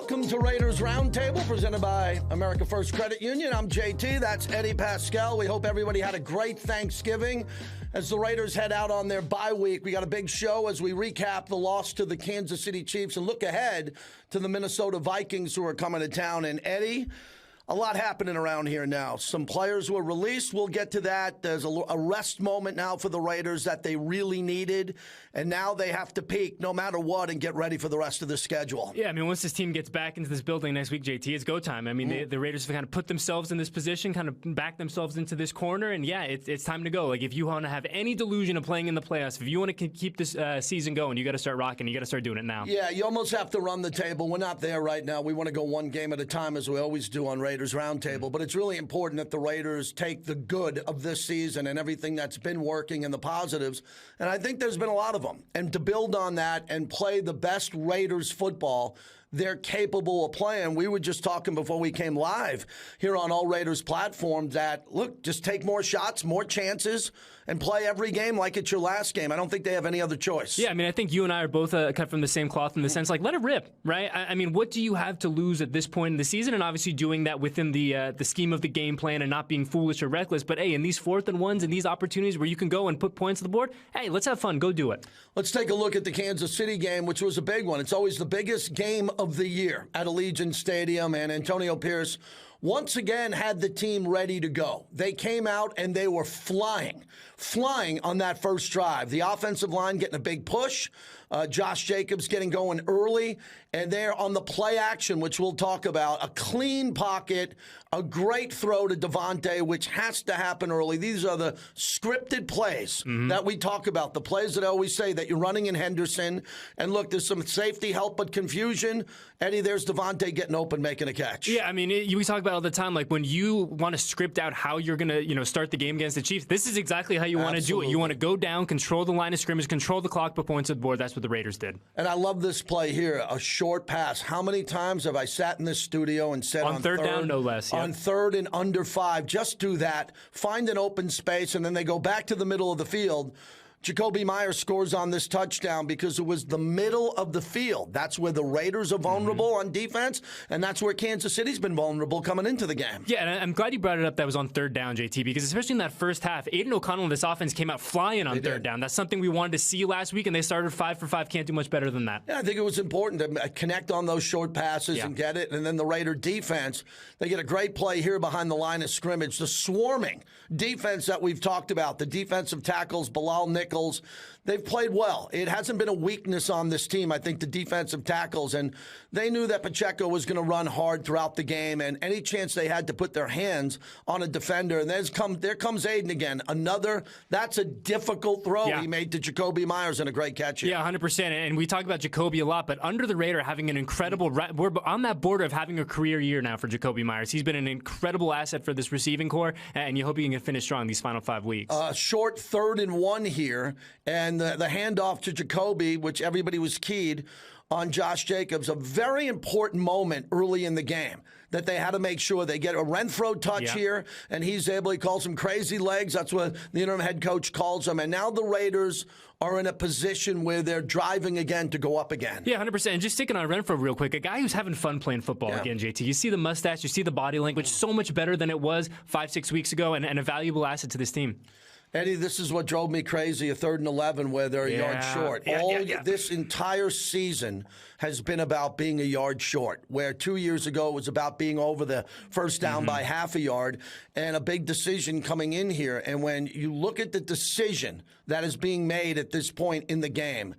Welcome to Raiders Roundtable, presented by America First Credit Union. I'm JT. That's Eddie Paskal. We hope everybody had a great Thanksgiving. As the Raiders head out on their bye week, we got a big show as we recap the loss to the Kansas City Chiefs and look ahead to the Minnesota Vikings who are coming to town. And Eddie, a lot happening around here now. Some players were released. We'll get to that. There's a rest moment now for the Raiders that they really needed, and now they have to peak no matter what and get ready for the rest of the schedule. Yeah, I mean, once this team gets back into this building next week, JT, it's go time. I mean, the Raiders have kind of put themselves in this position, kind of back themselves into this corner, and yeah, it's time to go. Like, if you want to have any delusion of playing in the playoffs, if you want to keep this season going, you got to start rocking. You got to start doing it now. Yeah, you almost have to run the table. We're not there right now. We want to go one game at a time, as we always do on Raiders Roundtable. But it's really important that the Raiders take the good of this season and everything that's been working and the positives. And I think there's been a lot of them. And to build on that and play the best Raiders football they're capable of playing. We were just talking before we came live here on all Raiders platforms that, look, just take more shots, more chances, and play every game like it's your last game. I don't think they have any other choice. Yeah, I mean, I think you and I are both cut from the same cloth in the sense, like, let it rip, right? I mean, what do you have to lose at this point in the season? And obviously doing that within the scheme of the game plan and not being foolish or reckless. But, hey, in these 4th and 1s and these opportunities where you can go and put points on the board, hey, let's have fun. Go do it. Let's take a look at the Kansas City game, which was a big one. It's always the biggest game of the year at Allegiant Stadium, and Antonio Pierce once again had the team ready to go. They came out and they were flying on that first drive. The offensive line getting a big push. Josh Jacobs getting going early, and they're on the play action, which we'll talk about. A clean pocket, a great throw to Devontae, which has to happen early. These are the scripted plays that we talk about, the plays that I always say that you're running in Henderson. And look, there's some safety help, but confusion. Eddie, there's Devontae getting open, making a catch. Yeah, I mean, we talk about all the time, like when you want to script out how you're going to, start the game against the Chiefs, this is exactly how you want to do it. You want to go down, control the line of scrimmage, control the clock, put points on the board. That's what the Raiders did. And I love this play here, a short pass. How many times have I sat in this studio and said on third down, no less. Yep. On 3rd and under 5, just do that, find an open space, and then they go back to the middle of the field. Jacoby Myers scores on this touchdown because it was the middle of the field. That's where the Raiders are vulnerable on defense, and that's where Kansas City's been vulnerable coming into the game. Yeah, and I'm glad you brought it up that was on 3rd down, JT, because especially in that first half, Aiden O'Connell and this offense came out flying on 3rd down. That's something we wanted to see last week, and they started 5 for 5. Can't do much better than that. Yeah, I think it was important to connect on those short passes and get it. And then the Raider defense, they get a great play here behind the line of scrimmage. The swarming defense that we've talked about, the defensive tackles, Bilal Nichols, they've played well. It hasn't been a weakness on this team, I think, the defensive tackles. And they knew that Pacheco was going to run hard throughout the game, and any chance they had to put their hands on a defender. And there comes Aiden again. That's a difficult throw he made to Jacoby Myers, and a great catch here. Yeah, 100%. And we talk about Jacoby a lot, but under the radar, having an incredible, we're on that border of having a career year now for Jacoby Myers. He's been an incredible asset for this receiving core, and you hope he can finish strong these final 5 weeks. Short 3rd and 1 here, and the handoff to Jacoby, which everybody was keyed on Josh Jacobs, a very important moment early in the game that they had to make sure they get a Renfro touch here, and he calls him crazy legs. That's what the interim head coach calls him. And now the Raiders are in a position where they're driving again to go up again. Yeah, 100%. And just sticking on Renfro real quick, a guy who's having fun playing football again, JT. You see the mustache, you see the body language, so much better than it was 5-6 weeks ago, and a valuable asset to this team. Eddie, this is what drove me crazy, a 3rd and 11 where they're a yard short. This entire season has been about being a yard short, where 2 years ago it was about being over the first down by half a yard, and a big decision coming in here. And when you look at the decision that is being made at this point in the game,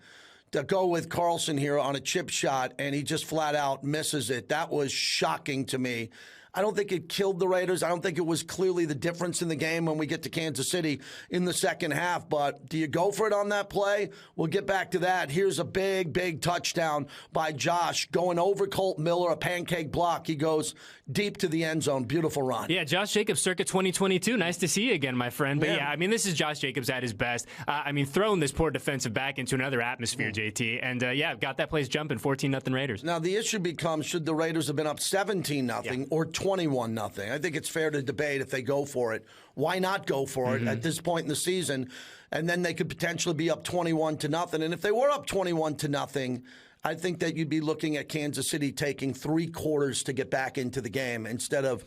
to go with Carlson here on a chip shot, and he just flat out misses it, that was shocking to me. I don't think it killed the Raiders. I don't think it was clearly the difference in the game when we get to Kansas City in the second half. But do you go for it on that play? We'll get back to that. Here's a big, big touchdown by Josh going over Colt Miller, a pancake block. He goes deep to the end zone. Beautiful run. Yeah, Josh Jacobs circa 2022. Nice to see you again, my friend. But yeah, I mean, this is Josh Jacobs at his best. I mean, throwing this poor defensive back into another atmosphere, JT. And got that place jumping, 14-0 Raiders. Now, the issue becomes, should the Raiders have been up 17-0 or 21-0. I think it's fair to debate if they go for it. Why not go for it at this point in the season? And then they could potentially be up 21-0. And if they were up 21-0, I think that you'd be looking at Kansas City taking 3 quarters to get back into the game instead of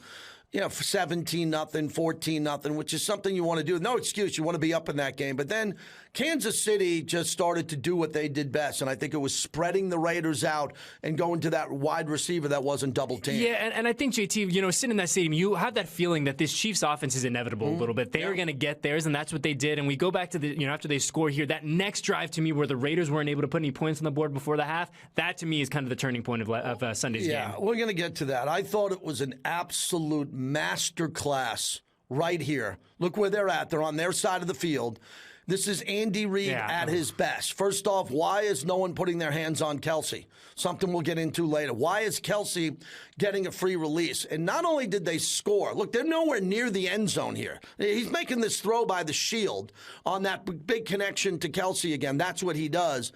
17-0, 14-0, which is something you want to do. No excuse. You want to be up in that game. But then Kansas City just started to do what they did best, and I think it was spreading the Raiders out and going to that wide receiver that wasn't double teamed. Yeah, and I think, JT, sitting in that stadium, you have that feeling that this Chiefs offense is inevitable a little bit. They are going to get theirs, and that's what they did. And we go back to the, after they score here, that next drive to me where the Raiders weren't able to put any points on the board before the half, that to me is kind of the turning point of Sunday's game. Yeah, we're going to get to that. I thought it was an absolute masterclass right here. Look where they're at. They're on their side of the field. This is Andy Reid at his best. First off, why is no one putting their hands on Kelsey? Something we'll get into later. Why is Kelsey getting a free release? And not only did they score, look, they're nowhere near the end zone here. He's making this throw by the shield on that big connection to Kelsey again. That's what he does.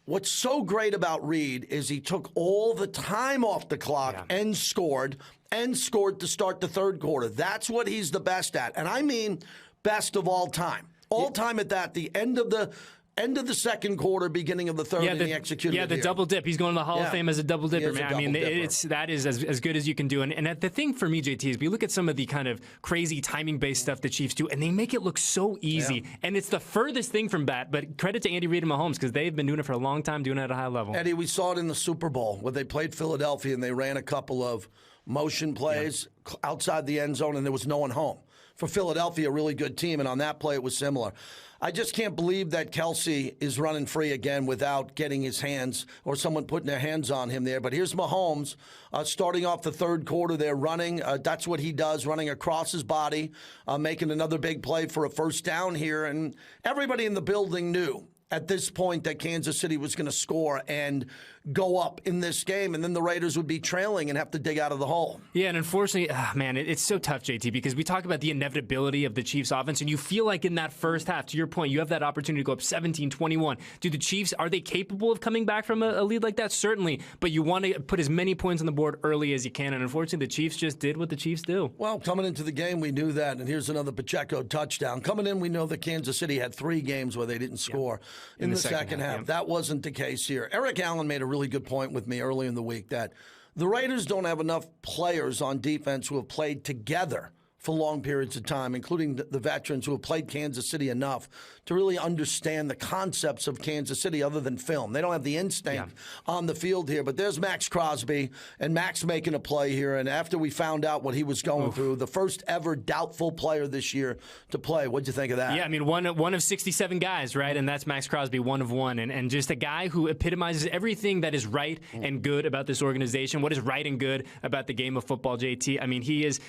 What's so great about Reid is he took all the time off the clock and scored to start the third quarter. That's what he's the best at. And I mean best of all time. All time at that, the end of the second quarter, beginning of the third, and he executed it the here. Double dip. He's going to the Hall of Fame as a double dipper, man. That is as good as you can do. And the thing for me, JT, is we look at some of the kind of crazy timing-based stuff the Chiefs do, and they make it look so easy. Yeah. And it's the furthest thing from that. But credit to Andy Reid and Mahomes because they've been doing it for a long time, doing it at a high level. Eddie, we saw it in the Super Bowl where they played Philadelphia and they ran a couple of motion plays outside the end zone, and there was no one home. For Philadelphia, a really good team, and on that play it was similar. I just can't believe that Kelsey is running free again without getting his hands or someone putting their hands on him there. But here's Mahomes starting off the third quarter there running. That's what he does, running across his body, making another big play for a first down here. And everybody in the building knew at this point that Kansas City was going to score and go up in this game, and then the Raiders would be trailing and have to dig out of the hole. Yeah, and unfortunately, man, it's so tough, JT, because we talk about the inevitability of the Chiefs offense, and you feel like in that first half, to your point, you have that opportunity to go up 17-21. Do the Chiefs, are they capable of coming back from a lead like that? Certainly, but you want to put as many points on the board early as you can, and unfortunately, the Chiefs just did what the Chiefs do. Well, coming into the game, we knew that, and here's another Pacheco touchdown. Coming in, we know that Kansas City had 3 games where they didn't score in the second half. Yeah. That wasn't the case here. Eric Allen made a really good point with me early in the week that the Raiders don't have enough players on defense who have played together for long periods of time, including the veterans who have played Kansas City enough to really understand the concepts of Kansas City other than film. They don't have the instinct on the field here. But there's Max Crosby, and Max making a play here. And after we found out what he was going through, the first ever doubtful player this year to play. What'd you think of that? Yeah, I mean, one of 67 guys, right? And that's Max Crosby, one of one. And just a guy who epitomizes everything that is right and good about this organization, what is right and good about the game of football, JT. I mean, he is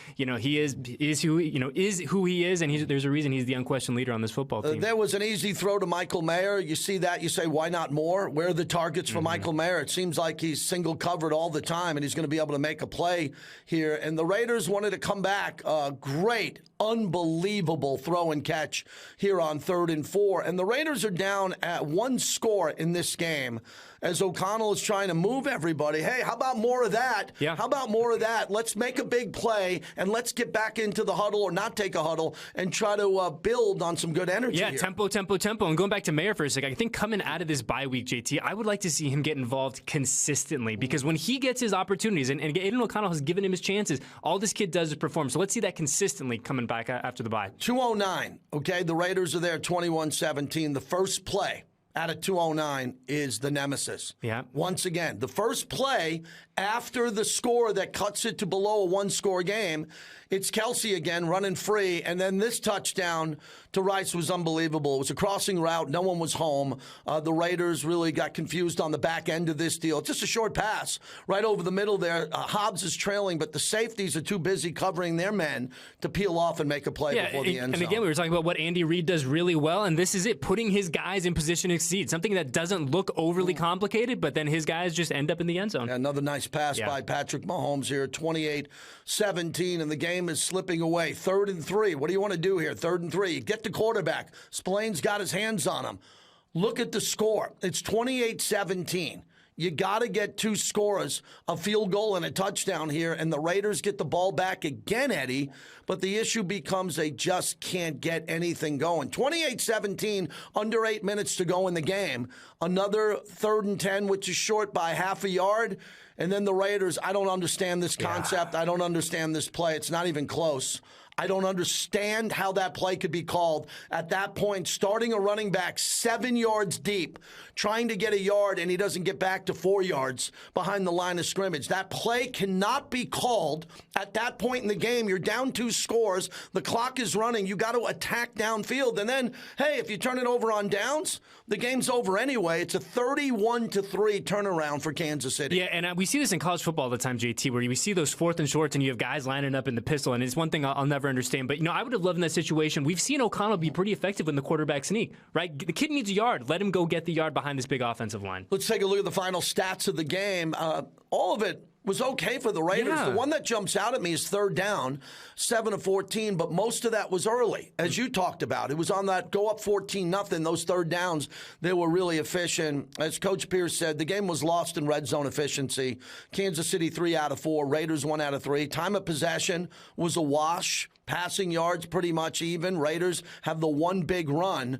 who he is, and there's a reason he's the unquestioned leader on this football team. There was an easy throw to Michael Mayer. You see that, you say, why not more? Where are the targets for Michael Mayer? It seems like he's single covered all the time, and he's going to be able to make a play here. And the Raiders wanted to come back. Great, unbelievable throw and catch here on 3rd and 4. And the Raiders are down at 1 score in this game as O'Connell is trying to move everybody. Hey, how about more of that? Yeah. How about more of that? Let's make a big play, and let's get back into the huddle or not take a huddle and try to build on some good energy here. Tempo. And going back to Mayer for a second, I think coming out of this bye week, JT, I would like to see him get involved consistently because when he gets his opportunities, and Aiden O'Connell has given him his chances, all this kid does is perform. So let's see that consistently coming back after the bye. 2:09, okay? The Raiders are there 21-17. The first play out of 2:09 is the nemesis. Yeah. Once again, the first play after the score that cuts it to below a 1-score game, it's Kelsey again running free, and then this touchdown to Rice was unbelievable. It was a crossing route. No one was home. The Raiders really got confused on the back end of this deal. It's just a short pass right over the middle there. Hobbs is trailing, but the safeties are too busy covering their men to peel off and make a play before the end zone. And again, we were talking about what Andy Reid does really well, and this is it, putting his guys in position to succeed. Something that doesn't look overly complicated, but then his guys just end up in the end zone. Yeah, another nice pass by Patrick Mahomes here, 28-17, and the game is slipping away. 3rd and 3. What do you want to do here? 3rd and 3. Get the quarterback. Splain's got his hands on him. Look at the score. It's 28-17. You got to get 2 scores, a field goal and a touchdown here, and the Raiders get the ball back again, Eddie. But the issue becomes they just can't get anything going. 28-17, under 8 minutes to go in the game. Another 3rd and 10, which is short by half a yard. And then the Raiders, I don't understand this concept. I don't understand this play. It's not even close. I don't understand how that play could be called at that point, starting a running back 7 yards deep, trying to get a yard, and he doesn't get back to 4 yards behind the line of scrimmage. That play cannot be called at that point in the game. You're down 2 scores. The clock is running. You got to attack downfield. And then, hey, if you turn it over on downs, the game's over anyway. It's a 31-3 turnaround for Kansas City. Yeah, and we see this in college football all the time, JT, where we see those 4th and shorts and you have guys lining up in the pistol, and it's one thing I'll never understand. But, I would have loved in that situation. We've seen O'Connell be pretty effective in the quarterback sneak, right? The kid needs a yard. Let him go get the yard behind this big offensive line. Let's take a look at the final stats of the game. All of it was okay for the Raiders. Yeah. The one that jumps out at me is 3rd down, 7 of 14, but most of that was early, as you talked about. It was on that go up 14-0. Those 3rd downs, they were really efficient. As Coach Pierce said, the game was lost in red zone efficiency. Kansas City 3 out of 4, Raiders 1 out of 3. Time of possession was a wash. Passing yards pretty much even. Raiders have the one big run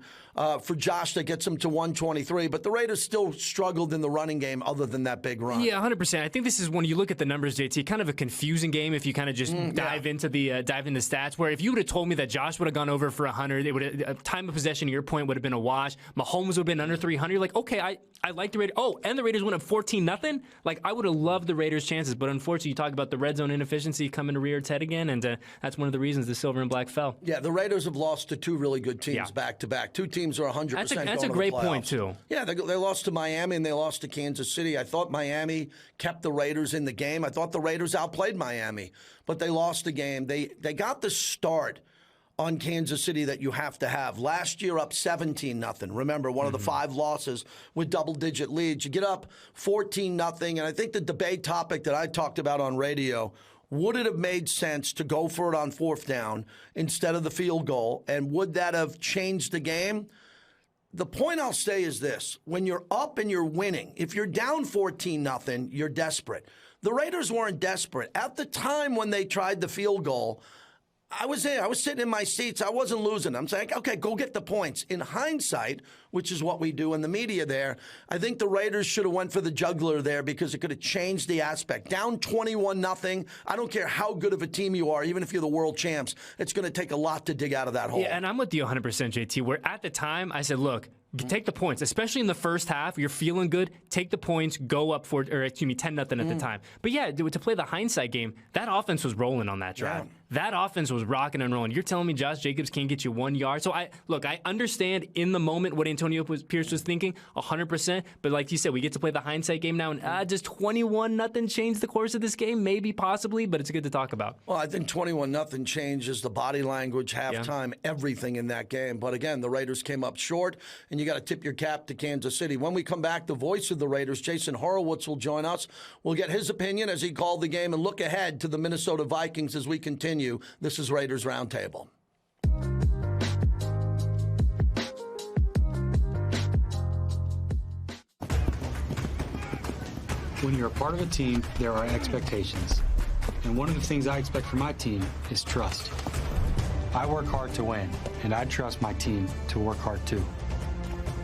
for Josh that gets them to 123, but the Raiders still struggled in the running game other than that big run. Yeah, 100%. I think this is when you look at the numbers, JT, kind of a confusing game if you kind of just dive into the stats, where if you would have told me that Josh would have gone over for 100, it would have, time of possession to your point would have been a wash. Mahomes would have been under 300. You're like, okay, I like the Raiders. Oh, and the Raiders went up 14-0. Like, I would have loved the Raiders' chances, but unfortunately, you talk about the red zone inefficiency coming to rear its head again, and that's one of the reasons the silver and black fell. Yeah, the Raiders have lost to 2 really good teams back to back. 2 teams are 100%. That's a great point too. Yeah, they lost to Miami and they lost to Kansas City. I thought Miami kept the Raiders in the game. I thought the Raiders outplayed Miami, but they lost the game. They got the start on Kansas City that you have to have. Last year up 17-0. Remember, one of the 5 losses with double-digit leads. You get up 14-0, and I think the debate topic that I talked about on radio, would it have made sense to go for it on 4th down instead of the field goal, and would that have changed the game? The point I'll say is this. When you're up and you're winning, if you're down 14-0, you're desperate. The Raiders weren't desperate. At the time when they tried the field goal, I was there. I was sitting in my seats. I wasn't losing. I'm saying, okay, go get the points. In hindsight, which is what we do in the media there, I think the Raiders should have went for the juggler there because it could have changed the aspect. Down 21-0. I don't care how good of a team you are, even if you're the world champs, it's going to take a lot to dig out of that hole. Yeah, and I'm with you 100%, JT, where at the time I said, look, take the points, especially in the first half. You're feeling good. Take the points. Go up 10-0 at the time. But yeah, to play the hindsight game, that offense was rolling on that drive. Yeah. That offense was rocking and rolling. You're telling me Josh Jacobs can't get you 1 yard? So I understand in the moment what Antonio Pierce was thinking, 100%. But like you said, we get to play the hindsight game now. And does 21-0 change the course of this game? Maybe, possibly, but it's good to talk about. Well, I think 21-0 changes the body language, halftime, everything in that game. But again, the Raiders came up short, and you got to tip your cap to Kansas City. When we come back, the voice of the Raiders, Jason Horowitz, will join us. We'll get his opinion as he called the game and look ahead to the Minnesota Vikings as we continue. This is Raiders Roundtable. When you're a part of a team, there are expectations. And one of the things I expect from my team is trust. I work hard to win, and I trust my team to work hard too.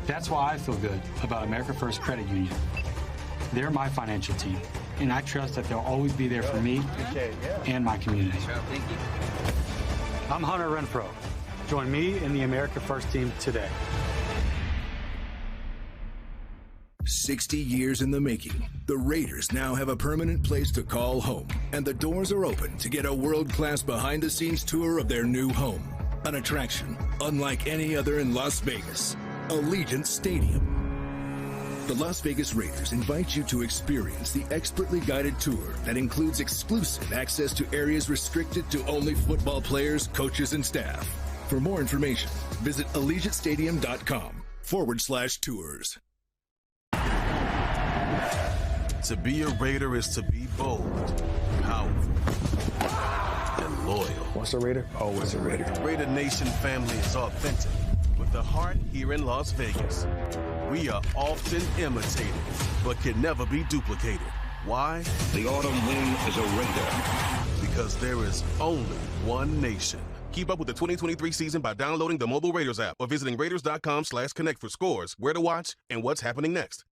That's why I feel good about America First Credit Union. They're my financial team, and I trust that they'll always be there for me and my community. I'm Hunter Renfro. Join me in the America First team today. 60 years in the making, the Raiders now have a permanent place to call home, and the doors are open to get a world-class behind-the-scenes tour of their new home. An attraction unlike any other in Las Vegas, Allegiant Stadium. The Las Vegas Raiders invite you to experience the expertly guided tour that includes exclusive access to areas restricted to only football players, coaches, and staff. For more information, visit AllegiantStadium.com/tours. To be a Raider is to be bold, powerful, and loyal. Once a Raider, always a Raider. Raider Nation family is authentic, with the heart here in Las Vegas. We are often imitated, but can never be duplicated. Why? The autumn wind is a Raider. Because there is only one nation. Keep up with the 2023 season by downloading the mobile Raiders app or visiting Raiders.com/connect for scores, where to watch, and what's happening next.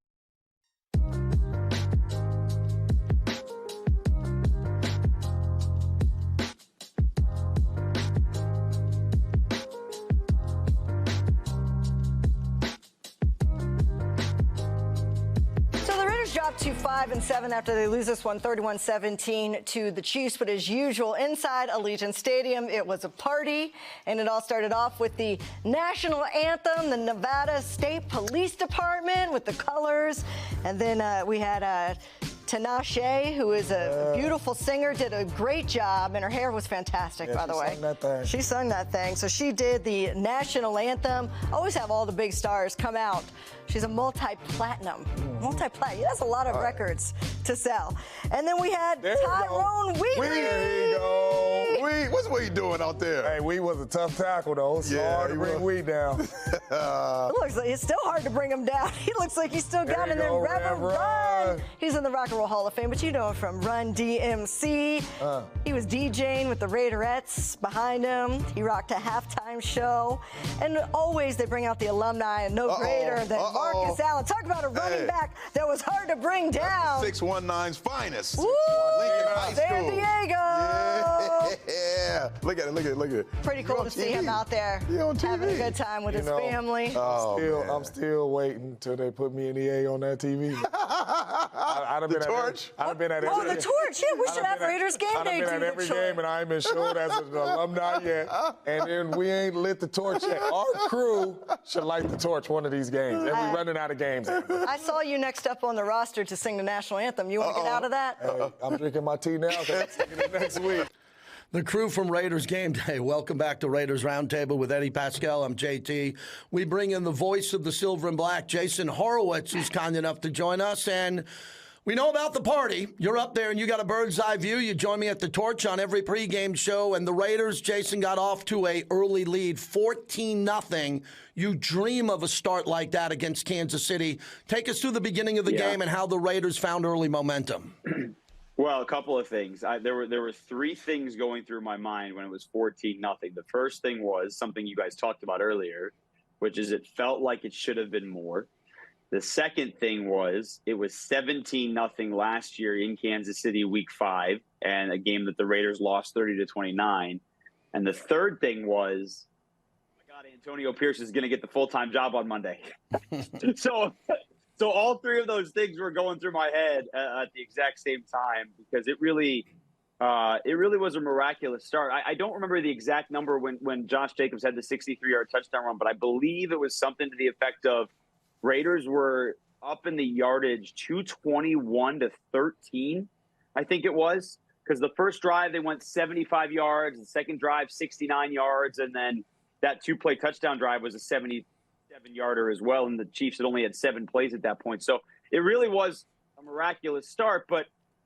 Dropped to 5-7 after they lose this one 31-17 to the Chiefs. But as usual, inside Allegiant Stadium, it was a party. And it all started off with the national anthem, the Nevada State Police Department with the colors. And then we had Tinashe, who is a beautiful singer, did a great job, and her hair was fantastic, by the way. She sung that thing. So she did the national anthem. Always have all the big stars come out. She's a multi-platinum. Multi-platinum. That's a lot of records to sell. And then we had Tyrone Wheatley. There you go. What's Wheat doing out there? Hey, Wheat was a tough tackle, though. It's hard to bring Wheat down. It looks like it's still hard to bring him down. He looks like he's still down. And then Reverend Run. He's in the Rock and Roll Hall of Fame, but you know him from Run DMC. He was DJing with the Raiderettes behind him. He rocked a halftime show. And always they bring out the alumni, and no greater than Marcus Allen. Talk about a running back that was hard to bring down. 619's finest. Woo! Lincoln High San Diego. Yeah. Look at it. Pretty cool to see him out there having a good time with his family. I'm still waiting until they put me in the A on that TV. I'd have been torch. I'd have been at every the torch. Yeah, we should have Raiders game day. I've been at every game, and I ain't been showed as an alumni yet. And then we ain't lit the torch yet. Our crew should light the torch one of these games. And we're running out of games. I saw you next up on the roster to sing the national anthem. You want to get out of that? Hey, I'm drinking my tea now, so I'm singing it next week. The crew from Raiders Game Day. Welcome back to Raiders Roundtable with Eddie Paskal. I'm JT. We bring in the voice of the Silver and Black, Jason Horowitz, who's kind enough to join us. And we know about the party. You're up there and you got a bird's eye view. You join me at the torch on every pregame show. And the Raiders, Jason, got off to an early lead, 14-0. You dream of a start like that against Kansas City. Take us through the beginning of the game and how the Raiders found early momentum. Well, a couple of things. There were three things going through my mind when it was 14-0. The first thing was something you guys talked about earlier, which is it felt like it should have been more. The second thing was it was 17-0 last year in Kansas City Week 5, and a game that the Raiders lost 30-29. And the third thing was, oh my God, Antonio Pierce is going to get the full-time job on Monday. So all three of those things were going through my head at the exact same time, because it really was a miraculous start. I don't remember the exact number when Josh Jacobs had the 63-yard touchdown run, but I believe it was something to the effect of Raiders were up in the yardage 221-13, I think it was, because the first drive they went 75 yards, the second drive 69 yards, and then that two-play touchdown drive was a 77-yarder as well, and the Chiefs had only had 7 plays at that point. So it really was a miraculous start, but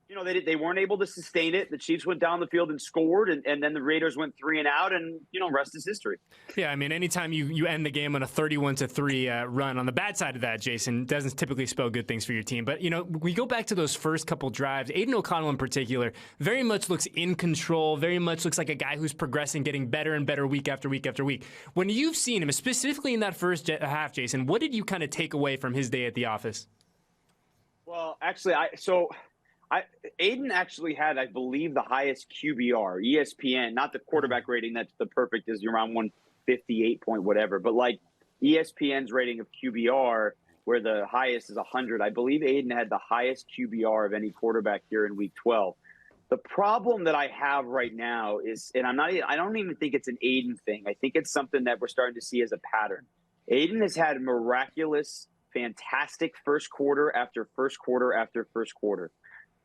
you know, they weren't able to sustain it. The Chiefs went down the field and scored, and then the Raiders went 3 and out, and, you know, rest is history. Yeah, I mean, anytime you end the game on a 31-3 run, on the bad side of that, Jason, doesn't typically spell good things for your team. But, you know, we go back to those first couple drives. Aiden O'Connell in particular very much looks in control, very much looks like a guy who's progressing, getting better and better week after week after week. When you've seen him, specifically in that first half, Jason, what did you kind of take away from his day at the office? Well, actually, Aiden actually had, I believe, the highest QBR, ESPN, not the quarterback rating. That's the perfect is around 158 point whatever, but like ESPN's rating of QBR, where the highest is 100. I believe Aiden had the highest QBR of any quarterback here in Week 12. The problem that I have right now is, and I don't even think it's an Aiden thing. I think it's something that we're starting to see as a pattern. Aiden has had miraculous, fantastic first quarter after first quarter after first quarter.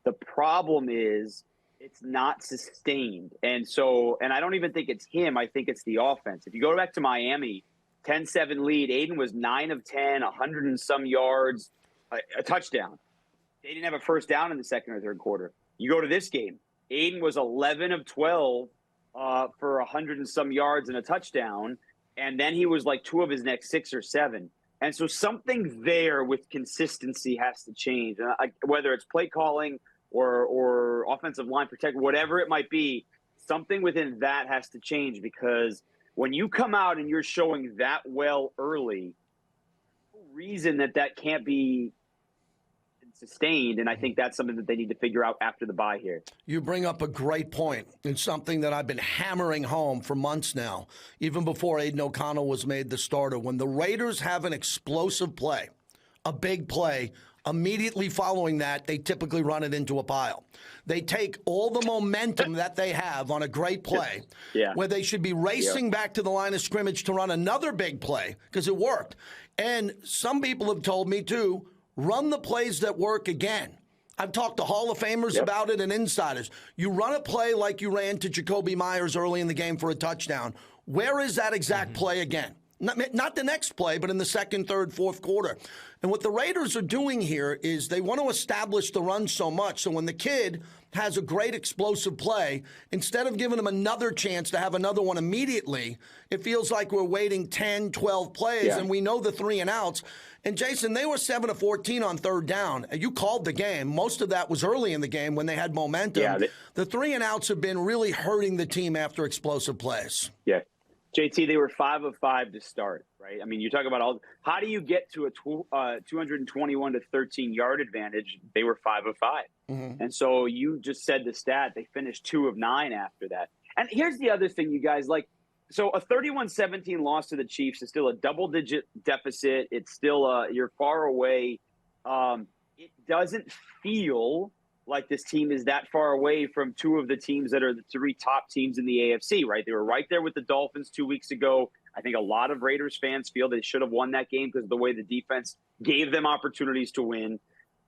The problem is it's not sustained. And I don't even think it's him. I think it's the offense. If you go back to Miami, 10-7 lead, Aiden was 9 of 10, 100 and some yards, a touchdown. They didn't have a first down in the second or third quarter. You go to this game, Aiden was 11 of 12 for 100 and some yards and a touchdown. And then he was like 2 of his next 6 or 7. And so something there with consistency has to change. Whether it's play calling or offensive line protect, whatever it might be, something within that has to change, because when you come out and you're showing that well early, no reason that can't be sustained, and I think that's something that they need to figure out after the bye here. You bring up a great point, and something that I've been hammering home for months now, even before Aiden O'Connell was made the starter. When the Raiders have an explosive play, a big play, immediately following that, they typically run it into a pile. They take all the momentum that they have on a great play, where they should be racing back to the line of scrimmage to run another big play, because it worked. And some people have told me, too, run the plays that work again. I've talked to Hall of Famers about it and insiders. You run a play like you ran to Jacoby Myers early in the game for a touchdown. Where is that exact play again? Not the next play, but in the second, third, fourth quarter. And what the Raiders are doing here is they want to establish the run so much, so when the kid has a great explosive play, instead of giving him another chance to have another one immediately, it feels like we're waiting 10, 12 plays, and we know the 3 and outs. And, Jason, they were 7 of 14 on third down. You called the game. Most of that was early in the game when they had momentum. The 3 and outs have been really hurting the team after explosive plays. Yeah. JT, they were 5 of 5 to start, right? I mean, you talk about how do you get to a 221 to 13 yard advantage? They were 5 of 5. And so you just said the stat, they finished 2 of 9 after that. And here's the other thing, you guys, so a 31-17 loss to the Chiefs is still a double-digit deficit. It's still you're far away. It doesn't feel like this team is that far away from 2 of the teams that are the 3 top teams in the AFC, right? They were right there with the Dolphins 2 weeks ago. I think a lot of Raiders fans feel they should have won that game because of the way the defense gave them opportunities to win.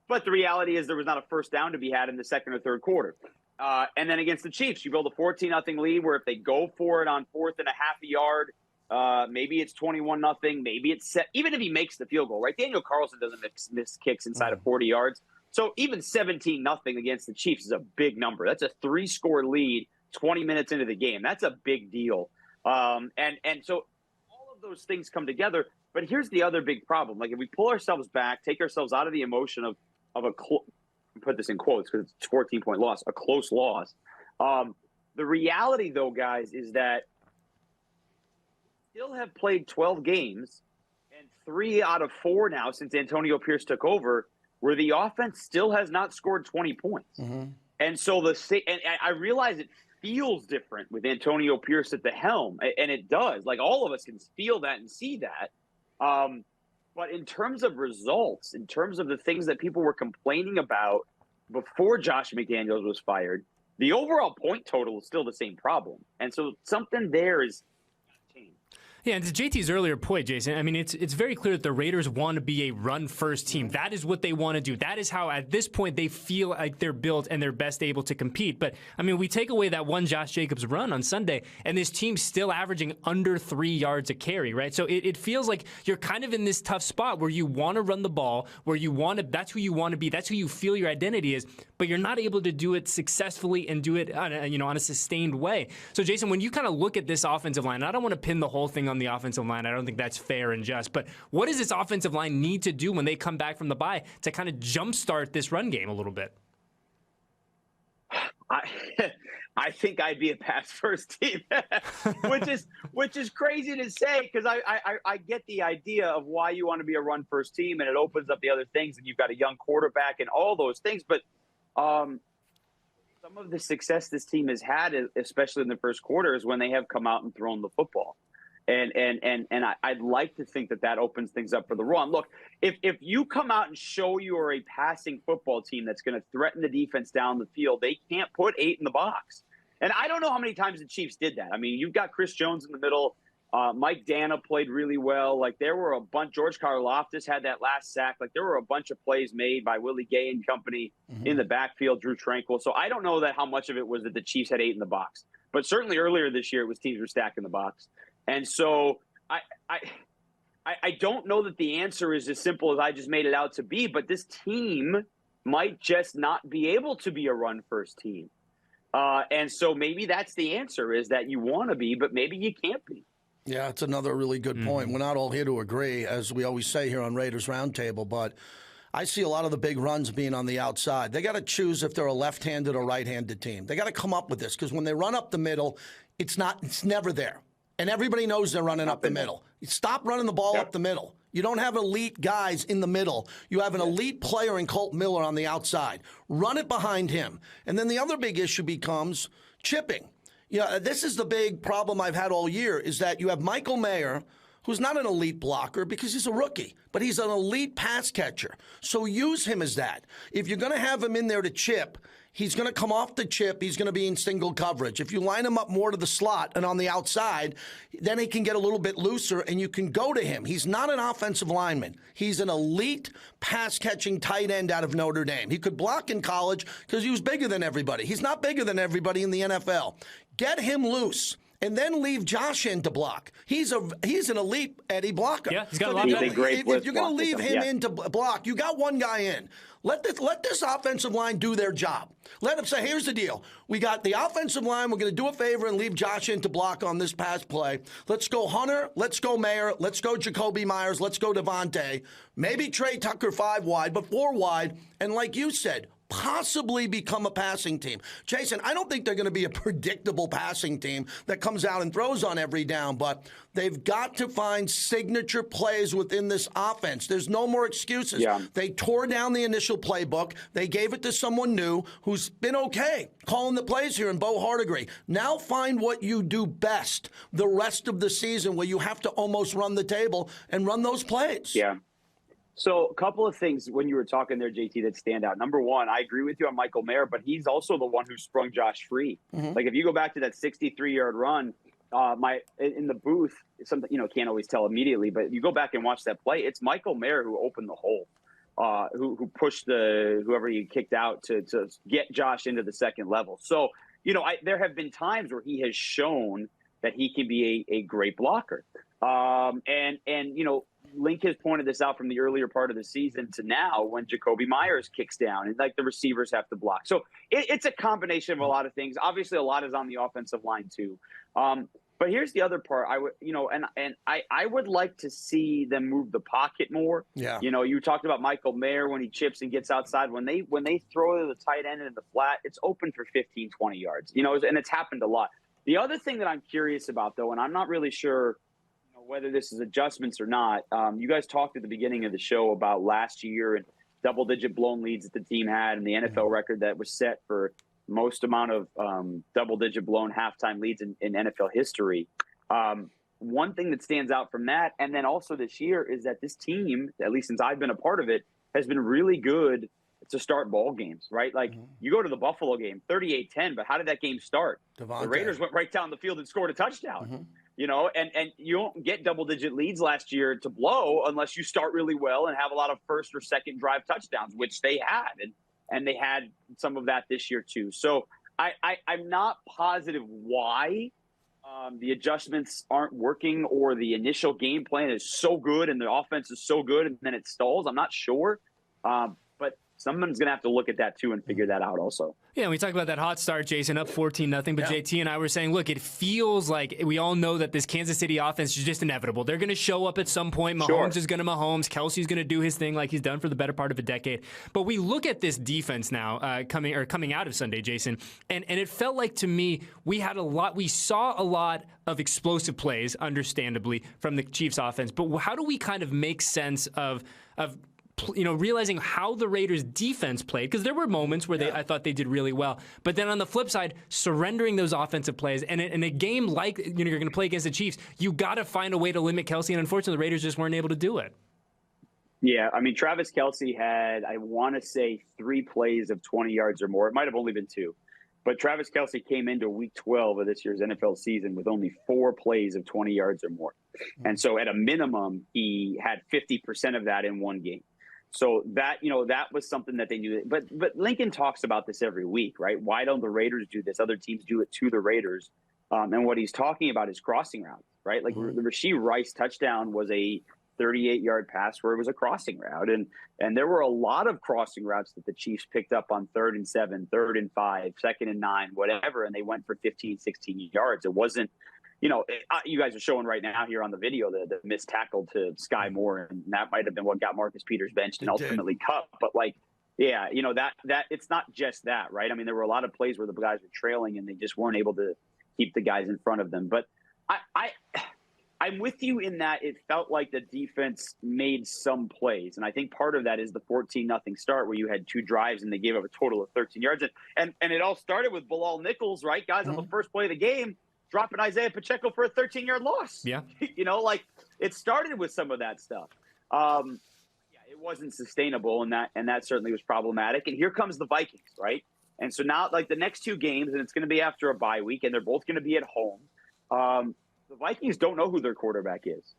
But the reality is there was not a first down to be had in the second or third quarter. And then against the Chiefs, you build a 14-0 lead where if they go for it on 4th and a half a yard, maybe it's 21-0, maybe it's set. Even if he makes the field goal, right? Daniel Carlson doesn't miss kicks inside of 40 yards. So even 17-0 against the Chiefs is a big number. That's a 3-score lead 20 minutes into the game. That's a big deal. And so all of those things come together. But here's the other big problem. Like if we pull ourselves back, take ourselves out of the emotion of a put this in quotes because it's a 14-point loss, a close loss. The reality, though, guys, is that still have played 12 games, and 3 out of 4 now since Antonio Pierce took over, where the offense still has not scored 20 points. And so and I realize it feels different with Antonio Pierce at the helm, and it does. Like all of us can feel that and see that. But in terms of results, in terms of the things that people were complaining about before Josh McDaniels was fired, the overall point total is still the same problem. And so something there is changed. Yeah, and to JT's earlier point, Jason, I mean, it's very clear that the Raiders want to be a run-first team. That is what they want to do. That is how, at this point, they feel like they're built and they're best able to compete. But, I mean, we take away that one Josh Jacobs run on Sunday, and this team's still averaging under 3 yards a carry, right? So it feels like you're kind of in this tough spot where you want to run the ball, where you want to, that's who you want to be, that's who you feel your identity is, but you're not able to do it successfully and do it on a sustained way. So, Jason, when you kind of look at this offensive line, I don't want to pin the whole thing on the offensive line. I don't think that's fair and just. But what does this offensive line need to do when they come back from the bye to kind of jumpstart this run game a little bit? I think I'd be a pass-first team, which is crazy to say because I get the idea of why you want to be a run-first team, and it opens up the other things, and you've got a young quarterback and all those things. But some of the success this team has had, especially in the first quarter, is when they have come out and thrown the football. And I'd like to think that opens things up for the run. Look, if you come out and show you are a passing football team that's going to threaten the defense down the field, they can't put 8 in the box. And I don't know how many times the Chiefs did that. I mean, you've got Chris Jones in the middle. Mike Dana played really well. Like there were a bunch. George Karlaftis had that last sack. Like there were a bunch of plays made by Willie Gay and company in the backfield, Drew Tranquil. So I don't know how much of it was that the Chiefs had 8 in the box. But certainly earlier this year, it was teams were stacking the box. And so I don't know that the answer is as simple as I just made it out to be, but this team might just not be able to be a run-first team. And so maybe that's the answer, is that you want to be, but maybe you can't be. Yeah, it's another really good point. We're not all here to agree, as we always say here on Raiders Roundtable, but I see a lot of the big runs being on the outside. They got to choose if they're a left-handed or right-handed team. They got to come up with this, because when they run up the middle, it's never there. And everybody knows they're running up the middle. Stop running the ball up the middle. You don't have elite guys in the middle. You have an elite player in Colt Miller on the outside. Run it behind him. And then the other big issue becomes chipping. This is the big problem I've had all year, is that you have Michael Mayer, who's not an elite blocker because he's a rookie, but he's an elite pass catcher. So use him as that. If you're going to have him in there to chip, he's going to come off the chip. He's going to be in single coverage. If you line him up more to the slot and on the outside, then he can get a little bit looser and you can go to him. He's not an offensive lineman. He's an elite pass-catching tight end out of Notre Dame. He could block in college because he was bigger than everybody. He's not bigger than everybody in the NFL. Get him loose. And then leave Josh in to block. He's an elite Eddie blocker. Yeah, he's got a lot of If you're going to leave him in to block, you got one guy in. Let this offensive line do their job. Let them say, here's the deal. We got the offensive line. We're going to do a favor and leave Josh in to block on this pass play. Let's go Hunter. Let's go Mayer. Let's go Jacoby Myers. Let's go Devontae. Maybe Trey Tucker 5 wide, but 4 wide. And like you said, possibly become a passing team. Jason, I don't think they're going to be a predictable passing team that comes out and throws on every down, but they've got to find signature plays within this offense. There's no more excuses. Yeah. They tore down the initial playbook. They gave it to someone new who's been okay calling the plays here in Bo Horowitz. Now find what you do best the rest of the season, where you have to almost run the table and run those plays. Yeah. So a couple of things when you were talking there, JT, that stand out. Number one, I agree with you on Michael Mayer, but he's also the one who sprung Josh free. Like if you go back to that 63-yard run, in the booth, something can't always tell immediately, but you go back and watch that play. It's Michael Mayer who opened the hole, who pushed whoever he kicked out to get Josh into the second level. So there have been times where he has shown that he can be a great blocker, Link has pointed this out from the earlier part of the season to now when Jacoby Myers kicks down and the receivers have to block. So it's a combination of a lot of things. Obviously, a lot is on the offensive line too. But here's the other part. I would like to see them move the pocket more. Yeah. You talked about Michael Mayer when he chips and gets outside. When they throw the tight end into the flat, it's open for 15, 20 yards. And it's happened a lot. The other thing that I'm curious about, though, and I'm not really sure whether this is adjustments or not. You guys talked at the beginning of the show about last year and double-digit blown leads that the team had and the NFL record that was set for most amount of double-digit blown halftime leads in NFL history. One thing that stands out from that, and then also this year, is that this team, at least since I've been a part of it, has been really good to start ball games, right? You go to the Buffalo game, 38-10, but how did that game start? Devontae. The Raiders went right down the field and scored a touchdown. And you don't get double-digit leads last year to blow unless you start really well and have a lot of first or second drive touchdowns, which they had. And they had some of that this year too. So I'm not positive why the adjustments aren't working or the initial game plan is so good and the offense is so good and then it stalls. I'm not sure. But someone's going to have to look at that too and figure that out also. Yeah, we talked about that hot start, Jason, up 14-0. But JT and I were saying, look, it feels like we all know that this Kansas City offense is just inevitable. They're going to show up at some point. Mahomes is going to Mahomes. Kelsey's going to do his thing like he's done for the better part of a decade. But we look at this defense now coming out of Sunday, Jason, and it felt like to me we saw a lot of explosive plays, understandably, from the Chiefs offense. But how do we kind of make sense of realizing how the Raiders defense played? Because there were moments where I thought they did really well. But then on the flip side, surrendering those offensive plays. And in a game like you're going to play against the Chiefs, you got to find a way to limit Kelsey. And unfortunately, the Raiders just weren't able to do it. Yeah, I mean, Travis Kelsey had, I want to say, 3 plays of 20 yards or more. It might have only been 2. But Travis Kelsey came into week 12 of this year's NFL season with only 4 plays of 20 yards or more. And so at a minimum, he had 50% of that in one game. So that was something that they knew. But Lincoln talks about this every week, right? Why don't the Raiders do this? Other teams do it to the Raiders. And what he's talking about is crossing routes, right? Like the Rashee Rice touchdown was a 38-yard pass where it was a crossing route. And there were a lot of crossing routes that the Chiefs picked up on 3rd and 7, 3rd and 5, 2nd and 9, whatever. And they went for 15, 16 yards. It wasn't you guys are showing right now here on the video the missed tackle to Sky Moore, and that might have been what got Marcus Peters benched and ultimately cut. But that it's not just that, right? I mean, there were a lot of plays where the guys were trailing and they just weren't able to keep the guys in front of them. But I'm with you in that it felt like the defense made some plays. And I think part of that is the 14-0 start where you had 2 drives and they gave up a total of 13 yards. And it all started with Bilal Nichols, right? Guys, on the first play of the game, dropping Isaiah Pacheco for a 13-yard loss. Yeah. It started with some of that stuff. It wasn't sustainable, and that certainly was problematic. And here comes the Vikings, right? And so now, the next 2 games, and it's going to be after a bye week, and they're both going to be at home. The Vikings don't know who their quarterback is.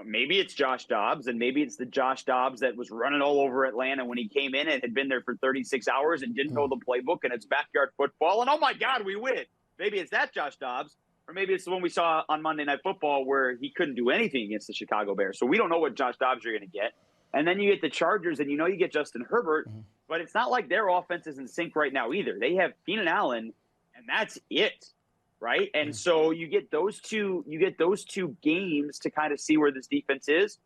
Maybe it's Josh Dobbs, and maybe it's the Josh Dobbs that was running all over Atlanta when he came in and had been there for 36 hours and didn't know the playbook, and it's backyard football, and oh my God, we win. Maybe it's that Josh Dobbs, or maybe it's the one we saw on Monday Night Football where he couldn't do anything against the Chicago Bears. So we don't know what Josh Dobbs you're going to get. And then you get the Chargers, and you get Justin Herbert, but it's not like their offense is in sync right now either. They have Keenan Allen, and that's it, right? And so you get those two games to kind of see where this defense is,